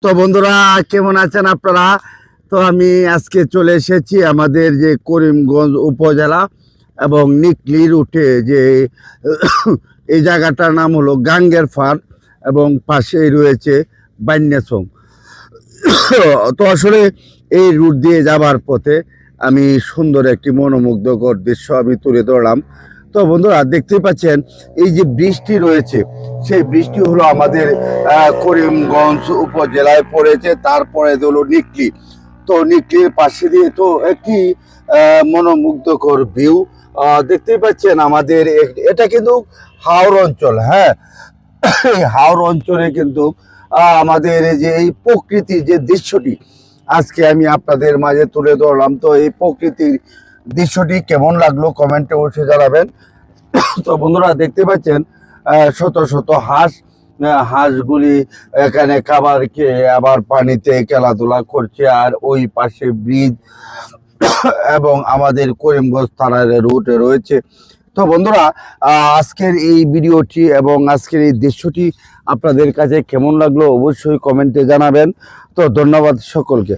তো বন্ধুরা কেমন আছেন আপনারা? তো আমি আজকে চলে এসেছি আমাদের যে করিমগঞ্জ উপজেলা এবং নিকলি রুটে যে এই জায়গাটার নাম হলো গাঙ্গের ফার এবং পাশেই রয়েছে বান্যাসং। তো আসলে এই রুট দিয়ে যাবার পথে আমি সুন্দর একটি মনোমুগ্ধকর দৃশ্য আমি তুলে ধরলাম। তো বন্ধুরা দেখতেই পাচ্ছেন এই যে বৃষ্টি রয়েছে, সেই বৃষ্টি হলো আমাদের করিমগঞ্জ উপজেলায় পড়েছে, তারপরে হলো নিকলি। তো নিকলির পাশে দিয়ে তো একটি মনোমুগ্ধকর ভিউ দেখতেই পাচ্ছেন আমাদের। এটা কিন্তু হাওর অঞ্চল, হ্যাঁ। এই হাওর অঞ্চলে কিন্তু আমাদের যে এই প্রকৃতির যে দৃশ্যটি আজকে আমি আপনাদের মাঝে তুলে ধরলাম। তো এই প্রকৃতির দৃশ্যটি কেমন লাগলো কমেন্টে অবশ্যই জানাবেন। তো বন্ধুরা দেখতে পাচ্ছেন শত শত হাঁসগুলি এখানে খাবার খেয়ে আবার পানিতে খেলাধুলা করছে, আর ওই পাশে ব্রিজ এবং আমাদের করিমগঞ্জ থানার রুটে রয়েছে। তো বন্ধুরা আজকের এই ভিডিওটি এবং আজকের এই দৃশ্যটি আপনাদের কাছে কেমন লাগলো অবশ্যই কমেন্টে জানাবেন। তো ধন্যবাদ সকলকে।